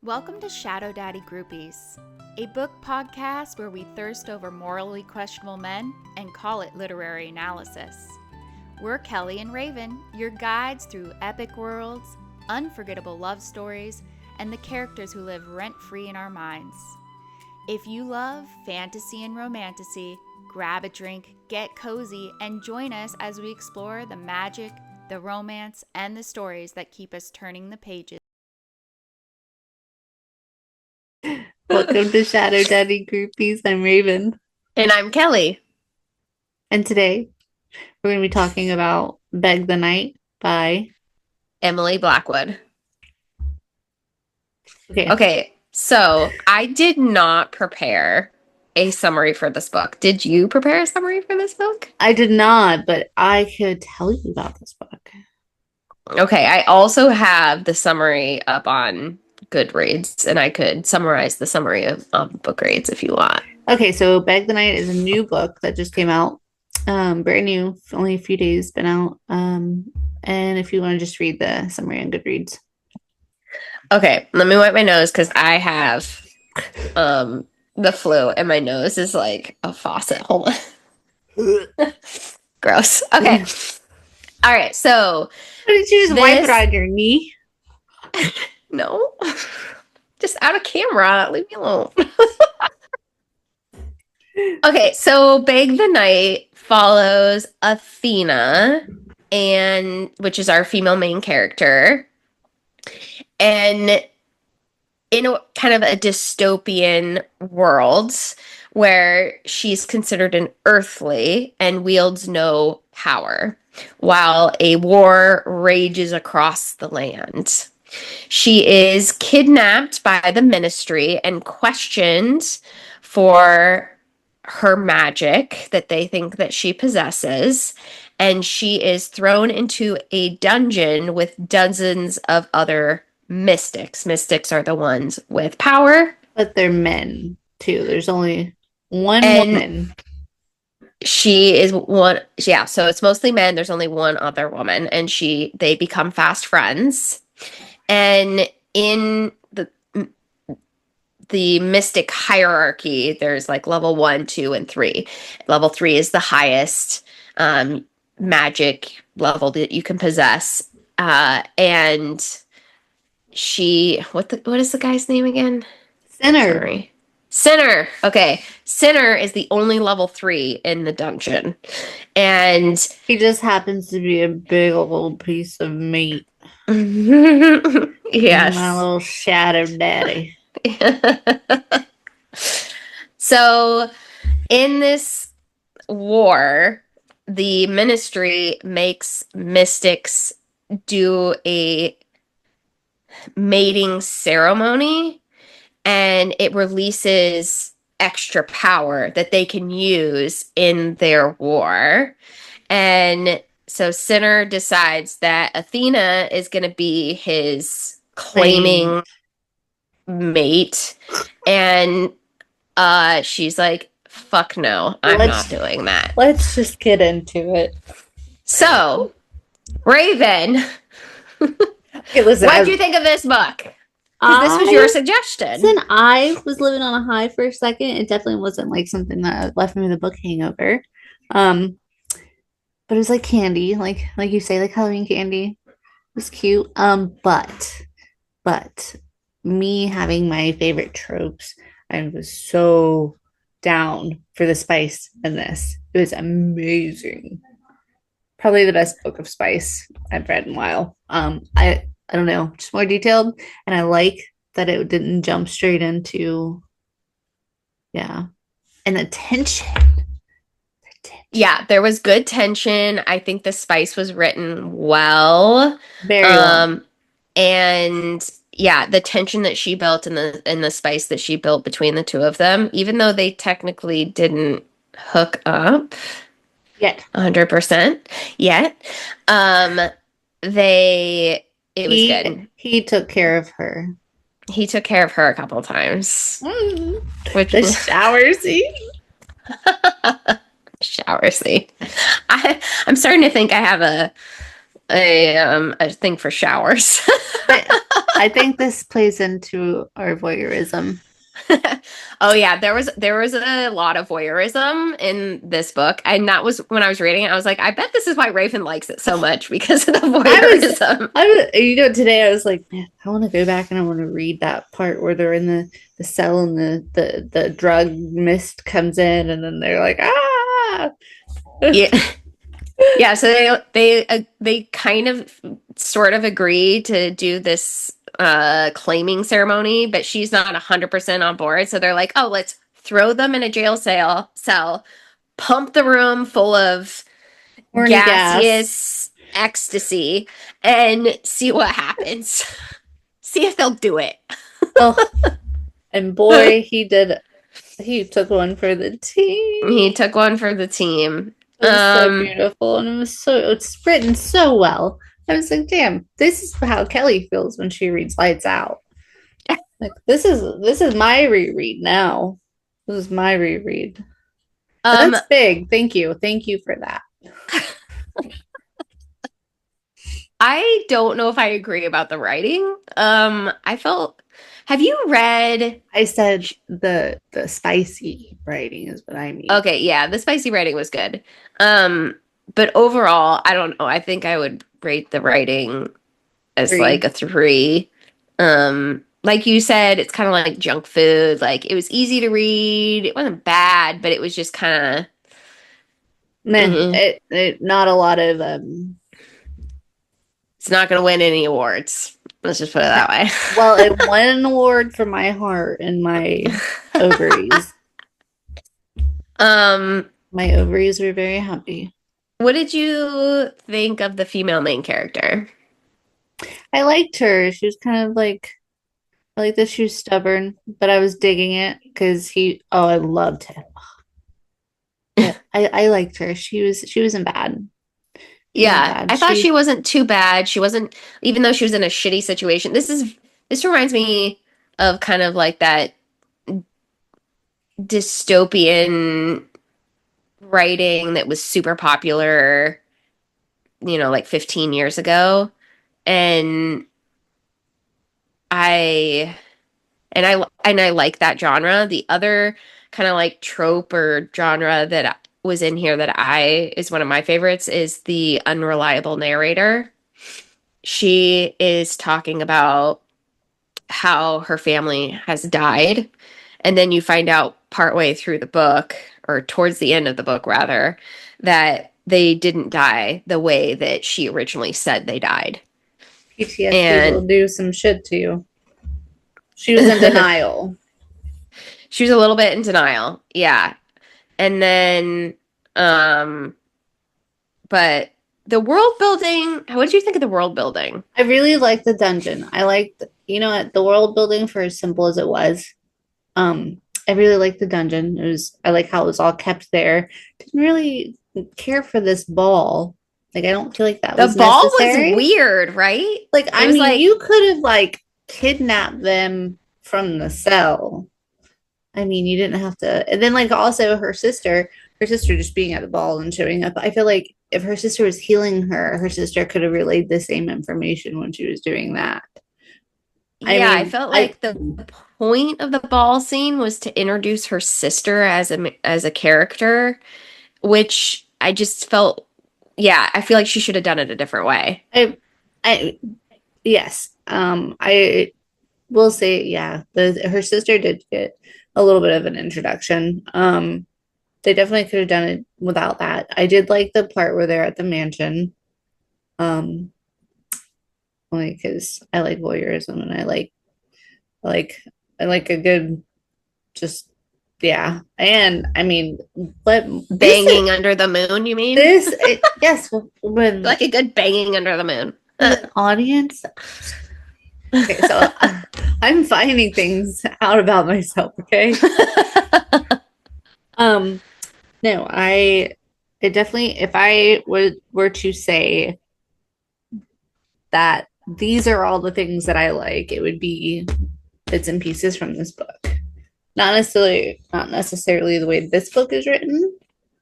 Welcome to Shadow Daddy Groupies, a book podcast where we thirst over morally questionable men and call it literary analysis. We're Kelly and Raven, your guides through epic worlds, unforgettable love stories, and the characters who live rent-free in our minds. If you love fantasy and romantasy, grab a drink, get cozy, and join us as we explore the magic, the romance, and the stories that keep us turning the pages. Welcome to Shadow Daddy Groupies. I'm Raven. And I'm Kelly. And today we're going to be talking about Beg the Night by Emily Blackwood. Okay. Okay, so I did not prepare a summary for this book. Did you prepare a summary for this book? I did not, but I could tell you about this book. Okay, I also have the summary up on Goodreads, and I could summarize the summary of Bookreads if you want. Okay, so Beg the Night is a new book that just came out. Brand new, only a few days been out. And if you want to just read the summary on Goodreads. Okay, let me wipe my nose because I have the flu and my nose is like a faucet. Hold on. Gross. Okay. All right, so Why did you just wipe it on your knee? No. Just out of camera. Leave me alone. Okay, so Beg the Night follows Athena, and which is our female main character. And in a kind of a dystopian world where she's considered an earthly and wields no power, while a war rages across the land. She is kidnapped by the ministry and questioned for her magic that they think that she possesses, and she is thrown into a dungeon with dozens of other mystics. Mystics are the ones with power. But they're men, too. There's only one woman. She is one, yeah, so it's mostly men. There's only one other woman, and they become fast friends. And in the mystic hierarchy, there's like level 1, 2, and 3. Level 3 is the highest magic level that you can possess. And what is the guy's name again? Sinner. Sorry. Sinner. Okay. Sinner is the only level 3 in the dungeon. And he just happens to be a big old piece of meat. Yes. My little shadow daddy. So in this war, the ministry makes mystics do a mating ceremony, and it releases extra power that they can use in their war. And so Sinner decides that Athena is going to be his claiming mate, and she's like, fuck no, I'm not doing that. Let's just get into it. So, Raven, okay, listen, what did you think of this book? Because this was your suggestion. Listen, I was living on a high for a second. It definitely wasn't like something that left me with a book hangover. But it was like candy, like you say, like Halloween candy. It was cute. But me having my favorite tropes, I was so down for the spice in this. It was amazing. Probably the best book of spice I've read in a while. I don't know, just more detailed, and I like that it didn't jump straight into, and the tension. Yeah, there was good tension. I think the spice was written well. Very well. And yeah, the tension that she built and the spice that she built between the two of them, even though they technically didn't hook up yet 100% yet, it was good. He took care of her. He took care of her a couple of times. Which the shower scene. Shower scene. I'm starting to think I have a thing for showers. I I think this plays into our voyeurism. Oh yeah, there was a lot of voyeurism in this book, and that was when I was reading it. I was like, I bet this is why Raven likes it so much because of the voyeurism. Today I was like, man, I want to go back and I want to read that part where they're in the cell and the drug mist comes in and then they're like, ah. Yeah. Yeah, so they kind of sort of agree to do this claiming ceremony, but she's not 100% on board. So they're like, "Oh, let's throw them in a jail cell, pump the room full of Horny gas. gaseous ecstasy and see what happens. See if they'll do it." Oh, and boy, he did. He took one for the team. He took one for the team. It was so beautiful, and it's written so well. I was like, damn, this is how Kelly feels when she reads Lights Out. Like this is my reread now. This is my reread. That's big. Thank you. Thank you for that. I don't know if I agree about the writing. Have you read? I said the spicy writing is what I mean. Okay, yeah, the spicy writing was good. But overall, I don't know. I think I would rate the writing as 3. like a 3. Like you said, it's kind of like junk food. Like it was easy to read. It wasn't bad, but it was just kind of Not a lot of it's not going to win any awards. Let's just put it that way. Well, it won an award for my heart and my ovaries. My ovaries were very happy. What did you think of the female main character? I liked her. She was kind of like, I like that she was stubborn, but I was digging it because I loved him. Yeah, I liked her. She wasn't bad. Yeah, I thought she wasn't too bad. She wasn't, even though she was in a shitty situation. This reminds me of kind of like that dystopian writing that was super popular, like 15 years ago. And I like that genre. The other kind of like trope or genre that was in here that is one of my favorites is the unreliable narrator. She is talking about how her family has died, and then you find out partway through the book, or towards the end of the book rather, that they didn't die the way that she originally said they died. PTSD will do some shit to you. She was in denial. She was a little bit in denial, yeah. And then, but the world building, what did you think of the world building? I really liked the dungeon. I liked, the world building, for as simple as it was. I really liked the dungeon. I like how it was all kept there. Didn't really care for this ball. Like, I don't feel like that was necessary. The ball was weird, right? Like, I mean, you could have like kidnapped them from the cell. I mean, you didn't have to. And then, like, also her sister just being at the ball and showing up. I feel like if her sister was healing her sister could have relayed the same information when she was doing that. I felt like the point of the ball scene was to introduce her sister as a character, which I just felt, I feel like she should have done it a different way. Yes. I will say, her sister did get a little bit of an introduction. They definitely could have done it without that. I did like the part where they're at the mansion. Because I like voyeurism and I like a good, just, yeah. And I mean, but banging under the moon, you mean? Yes, when like a good banging under the moon. Audience. Okay, so I'm finding things out about myself. Okay. No, it definitely, if I were to say that these are all the things that I like, it would be bits and pieces from this book. Not necessarily the way this book is written,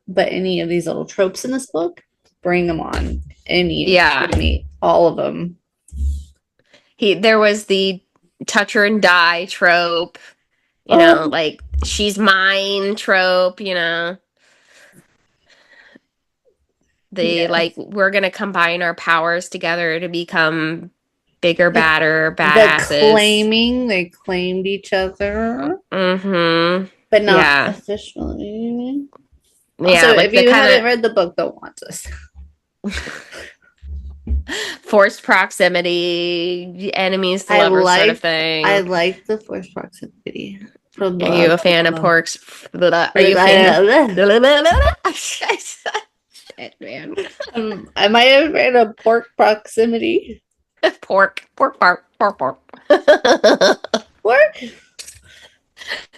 but any of these little tropes in this book, bring them on. Any, all of them. There was the touch her and die trope, like she's mine trope, Yes. we're gonna combine our powers together to become bigger, badder, The badasses. they claimed each other, Mm-hmm. but not Yeah. officially. Also, Yeah, like if the you kind haven't of read the book, don't watch this. forced proximity, enemies to I lovers sort of like thing. the forced proximity from Are you a the fan of porks? Are you a fan of shit, man? am I a fan of pork proximity? Pork. Pork?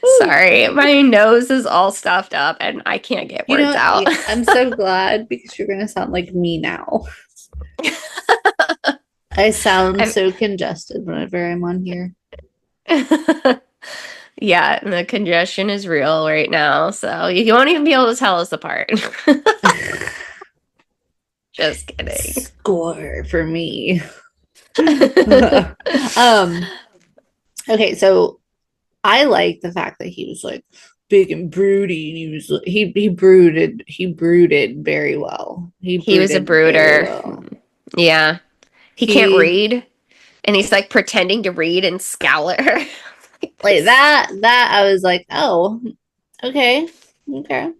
Ooh. Sorry, my nose is all stuffed up and I can't get You words know, out. I'm so glad because you're gonna sound like me now. I sound I'm- so congested whenever I'm on here. yeah, and the congestion is real right now, so you won't even be able to tell us apart. Just kidding. Score for me. um okay, so I like the fact that he was like big and broody and he brooded very well. He He was a brooded very brooder. well. Yeah. He can't He read, and he's like pretending to read and scowl at her. like that I was like, "Oh, okay. Okay."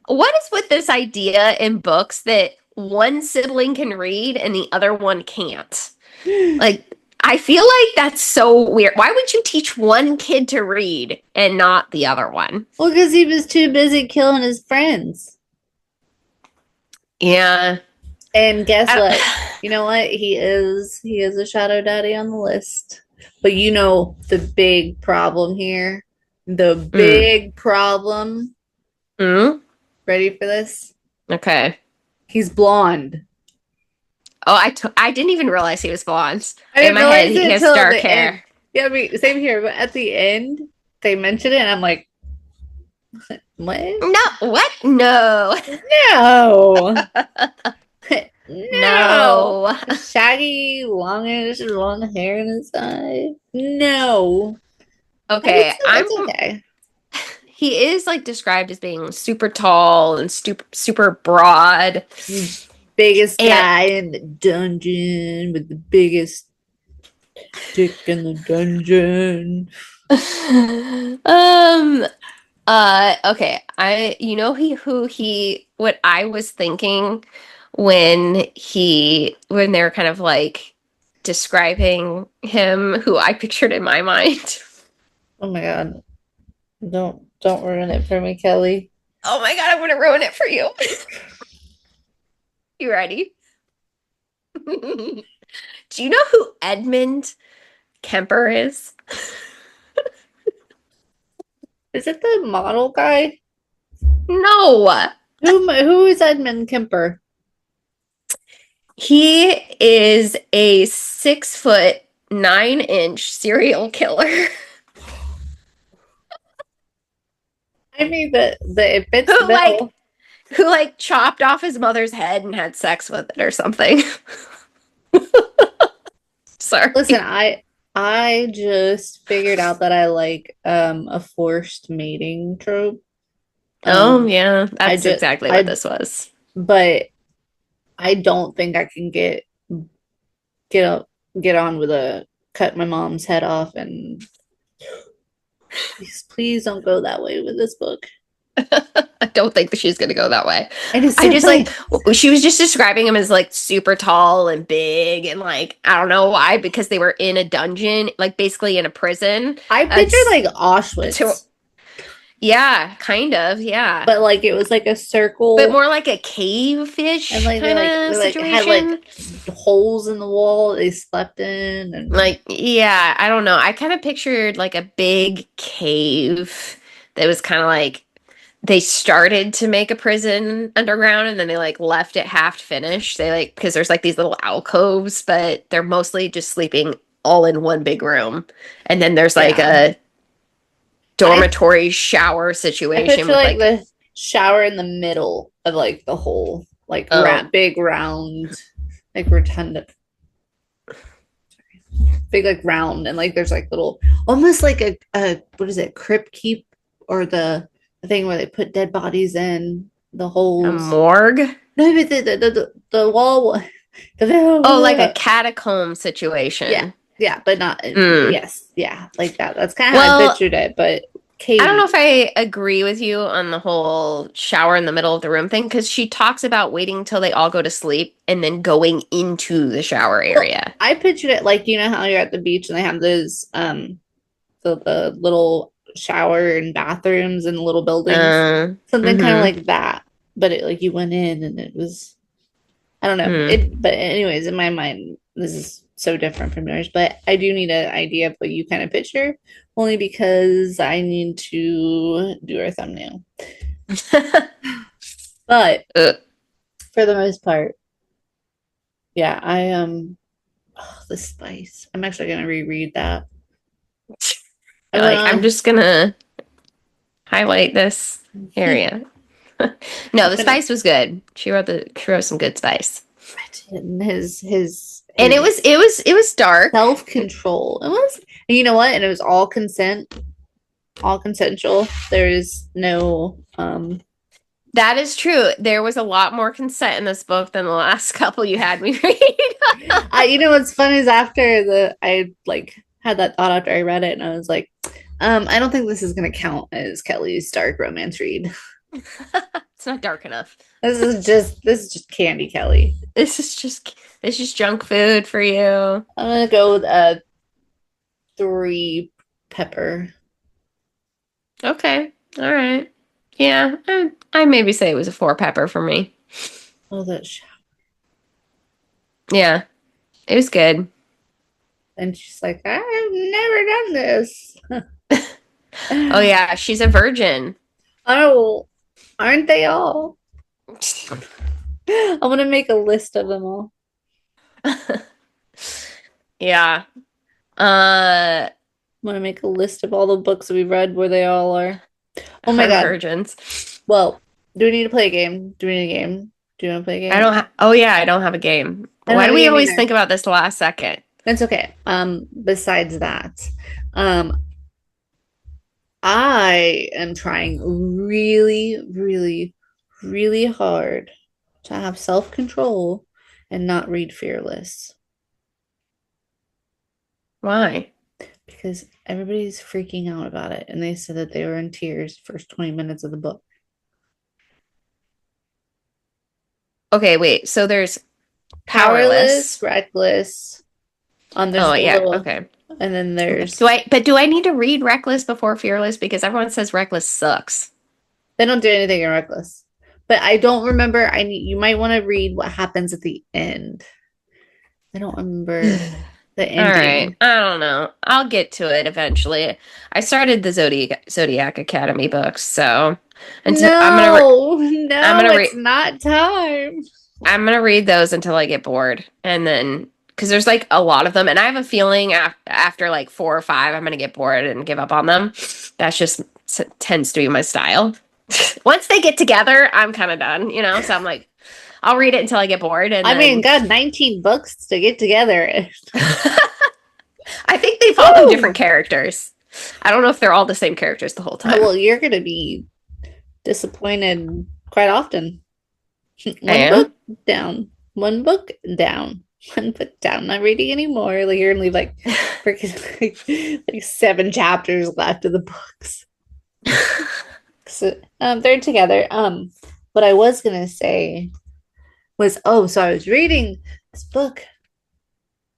What is with this idea in books that one sibling can read and the other one can't? Like, I feel like that's so weird. Why would you teach one kid to read and not the other one? Well, because he was too busy killing his friends. Yeah. And guess I, what? You know what? He is a shadow daddy on the list. But you know the big problem here? The mm, big problem. mm, Ready for this? okay. He's blonde. Oh, I didn't even realize he was blonde. I In didn't my head, realize he it has until dark the end. hair. Yeah, same here. But at the end, they mention it, and I'm like, what? No, what? No. No. No. No. Shaggy, longish, long hair in his eye. No. But Okay, it's okay. he is like described as being super tall and super broad. Biggest And guy in the dungeon with the biggest dick in the dungeon. um okay, what I was thinking when they're kind of like describing him, who I pictured in my mind. Oh my god. Don't ruin it for me, Kelly. Oh my god, I'm gonna ruin it for you. You ready? Do you know who Edmund Kemper is? Is it the model guy? No. Who is Edmund Kemper? He is a 6'9" serial killer I mean the it fits who the bill. chopped off his mother's head and had sex with it or something. Sorry. Listen, I just figured out that I like a forced mating trope. Oh yeah, I that's just exactly what I this was. but I don't think I can get up get on with a cut my mom's head off and please don't go that way with this book. I don't think that she's gonna go that way. And it's I so just funny. she was just describing him as like super tall and big and like I don't know why, because they were in a dungeon, like basically in a prison. I picture It's like Auschwitz, to Yeah, kind of, yeah. but like it was like a circle But more like a and cave-ish like kind of they had situation. holes in the wall they slept in and Like, yeah, I don't know. I kind of pictured like a big cave that was kind of like they started to make a prison underground and then they like left it half finished. They like because there's like these little alcoves, but they're mostly just sleeping all in one big room. And then there's like yeah. a I dormitory shower I situation picture with like like the shower in the middle of like the whole like um big round like rotunda. big like round, and like there's like little, almost like a what is it, crypt keep, or the thing where they put dead bodies in the A holes. morgue? No, but the wall. Oh, like a catacomb Yeah, situation. yeah, but not. Mm. Yes, yeah, like that. That's kind of how I Well, pictured it. But I don't know Katie, if I agree with you on the whole shower in the middle of the room thing because she talks about waiting till they all go to sleep and then going into the shower well, area. I pictured it like, you know how you're at the beach and they have those the little shower and bathrooms in the little buildings, something kind of Mm-hmm. like that. But it like you went in and it was, I don't know Mm. it. But anyways, in my mind, this is so different from yours. But I do need an idea of what you kind of picture, only because I need to do our thumbnail. But Ugh. for the most part, yeah, I oh, the spice. I'm actually gonna reread that. I'm You're like, I'm gonna just gonna highlight this area. No, I'm the gonna spice was good. She wrote some good spice. and his And it was dark. self control. It was, and you know what? And it was all consent, all consensual. There's no That is true. There was a lot more consent in this book than the last couple you had me read. I, you know what's funny is after the I like had that thought after I read it, and I was like, I don't think this is gonna count as Kelly's dark romance read. It's not dark enough. This is just candy Kelly. This is junk food for you. I'm gonna go with a 3 pepper. Okay. All right. Yeah, I maybe say it was a 4 pepper for me. Oh, Yeah, it was good. and she's like, I've never done this. Oh yeah, she's a virgin. Oh, aren't they all? I want to make a list of them all. Yeah. I want to make a list of all the books that we've read where they all are. Oh my Our God. virgins. Well, do we need to play a game? Do we need a game? Do you want to play a I game? don't have. Oh yeah, I don't have a game. I don't Why have do a we game always either. think about this last second? That's okay. Besides that, um, I am trying really, really, really hard to have self-control and not read Fearless Why? because everybody's freaking out about it and they said that they were in tears first 20 minutes of the book. Okay, wait. So there's Powerless, powerless. reckless. There's Oh the yeah. little, Okay. and then Okay. there's Do I need to read Reckless before Fearless because everyone says Reckless sucks. they don't do anything in reckless. But I don't remember. I need you might want to read what happens at the end. I don't remember the All right. ending. I don't know. I'll get to it eventually. I started the Zodiac Academy books, so until No, I'm no, gonna it's read not time. I'm gonna read those until I get bored, and then because there's like a lot of them, and I have a feeling after like 4 or 5, I'm gonna get bored and give up on them. That's just tends to be my style. Once they get together, I'm kind of done, you know. So I'm like, I'll read it until I get bored, and I mean, then God, 19 books to get together. I think they follow Woo! different characters. I don't know if they're all the same characters the whole time. Well, you're gonna be disappointed quite often. I One am. book down, one book down, one book down. Not reading anymore. Like you're gonna leave like freaking like 7 chapters left of the books. So they're together. What I was gonna say was, oh, so I was reading this book,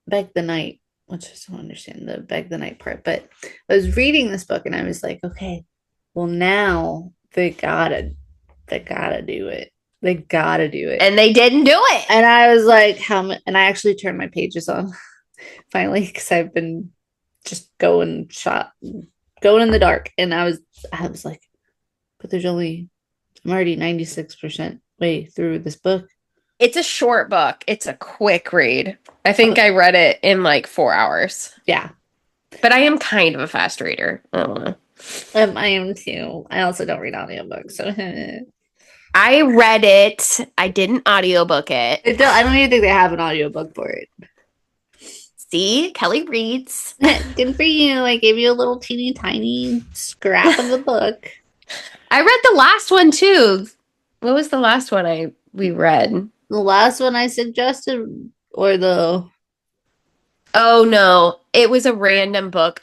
Beg the Night, which I don't understand the Beg the Night part, but I was reading this book and I was like, okay, well now they gotta do it. They gotta do it. And they didn't do it. And I was like, and I actually turned my pages on finally because I've been just going in the dark. And I was like, but I'm already 96% way through this book. It's a short book. It's a quick read. I think I read it in like 4 hours. Yeah. But I am kind of a fast reader. I don't know. I am too. I also don't read audiobooks, so I read it. I didn't audiobook it. I don't even think they have an audiobook for it. See, Kelly reads. Good for you. I gave you a little teeny tiny scrap of the book. I read the last one too. What was the last one we read? The last one I suggested, or the Oh no, it was a random book.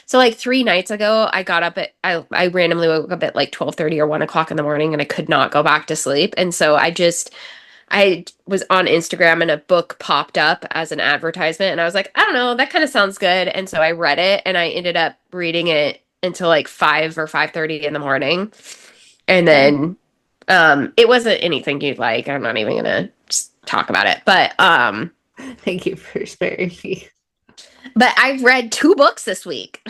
So like 3 nights ago, I got up at I randomly woke up at like 12:30 or 1 o'clock in the morning, and I could not go back to sleep. And so I was on Instagram and a book popped up as an advertisement, and I was like, I don't know, that kind of sounds good. And so I read it, and I ended up reading it until like 5 or 5:30 in the morning. And then it wasn't anything you'd like. I'm not even gonna just talk about it. thank you for sparing me. But I've read 2 books this week.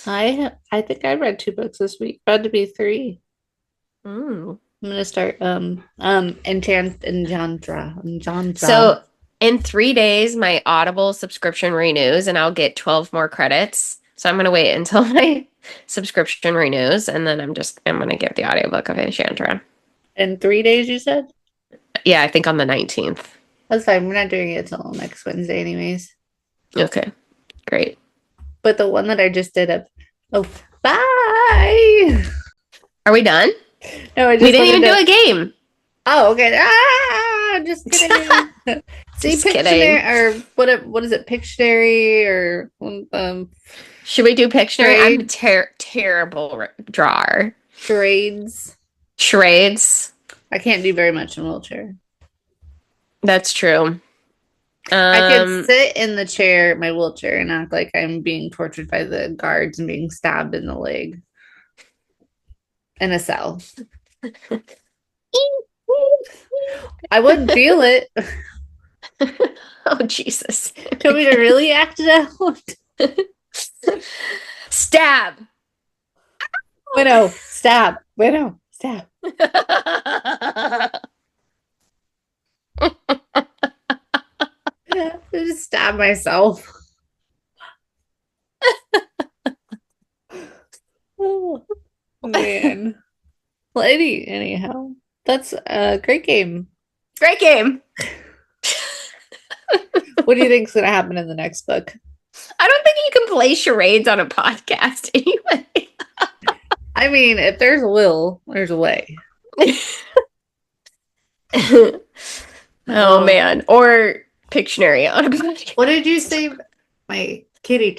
I think I read 2 books this week. About to be 3. Mm. I'm gonna start Enchantra. So in 3 days, my Audible subscription renews, and I'll get 12 more credits. So I'm gonna wait until my subscription renews, and then I'm gonna get the audiobook of Enchantra. In 3 days, you said? Yeah, I think on the 19th. That's fine. We're not doing it till next Wednesday, anyways. Okay, great. But the one that I just did bye. Are we done? No, we didn't even do a game. Oh, okay. Just kidding. See, Just Pictionary, kidding. or what is it? Pictionary, or should we do Pictionary? I'm a terrible drawer. Charades. I can't do very much in a wheelchair. That's true. I could sit in the chair, my wheelchair, and act like I'm being tortured by the guards and being stabbed in the leg. In a cell. I wouldn't feel it. Oh, Jesus. Do you want me to really act it out? Stab. Widow, stab. Widow, stab. I just stab myself. Oh, man. Well, anyhow, that's a great game. Great game. What do you think's going to happen in the next book? I don't think you can play charades on a podcast anyway. I mean, if there's a will, there's a way. Oh, man. Or Pictionary on a podcast. What did you say? My kitty.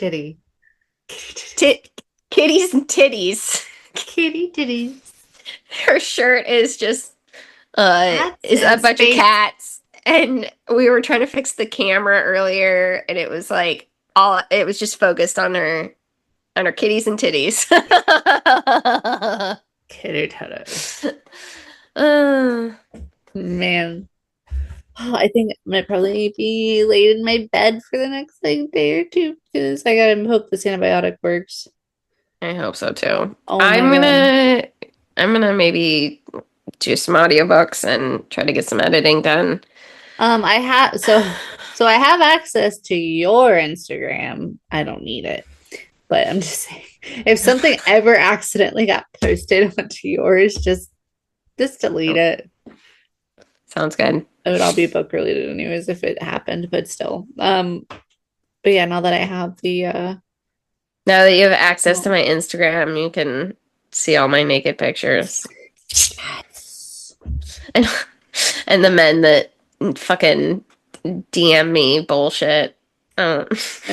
Kitties and titties. Kitty titties. Her shirt is just is a bunch of cats. And we were trying to fix the camera earlier, and it was like it was just focused on her kitties and titties. Kitty titties. Man. Oh, I think I might probably be laid in my bed for the next day or two, because I gotta hope this antibiotic works. I hope so too. Oh, I'm gonna maybe do some audiobooks and try to get some editing done. I have so I have access to your Instagram. I don't need it, but I'm just saying, if something ever accidentally got posted onto yours, just delete it. Sounds good. It would all be book related anyways if it happened, but still. But yeah, now that I have the now that you have access to my Instagram, you can see all my naked pictures. Yes. And the men that fucking DM me bullshit. I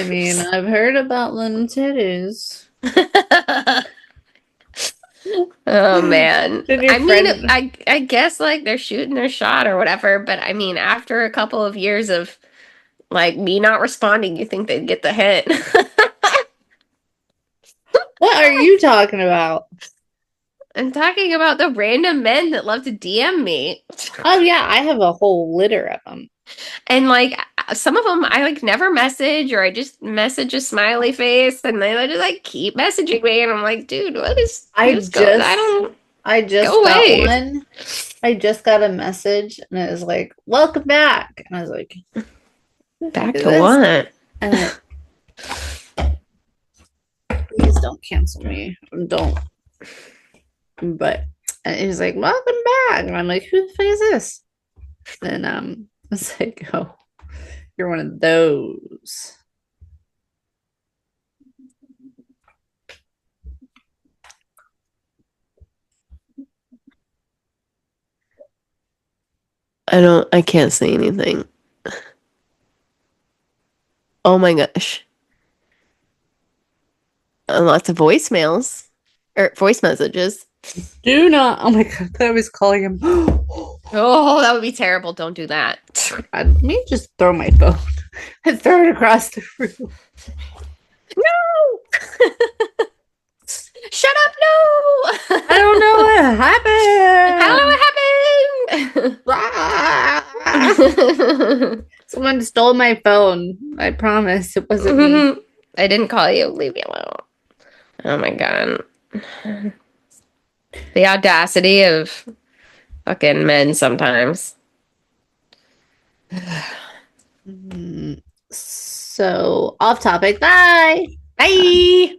mean, I've heard about them titties. Oh man. I mean, I guess like they're shooting their shot or whatever, but I mean, after a couple of years of like me not responding, you think they'd get the hit. What are you talking about? I'm talking about the random men that love to DM me. Oh yeah, I have a whole litter of them. And like some of them I like never message, or I just message a smiley face, and they just like keep messaging me, and I'm like, dude, what is I just got one. I just got a message, and it was like, welcome back. And I was like, back to what? And please don't cancel me. Don't. But he was like, welcome back. And I'm like, who the fuck is this? And it's like, oh, You're one of those. I can't say anything. Oh my gosh. Lots of voicemails or voice messages. Do not. Oh my god, I was calling him. Oh, that would be terrible. Don't do that. Let me just throw my phone and throw it across the room. No! Shut up, no! I don't know what happened. How happened? Someone stole my phone. I promise it wasn't me. I didn't call you. Leave me alone. Oh my god. The audacity of fucking men sometimes. So, off topic. Bye. Bye!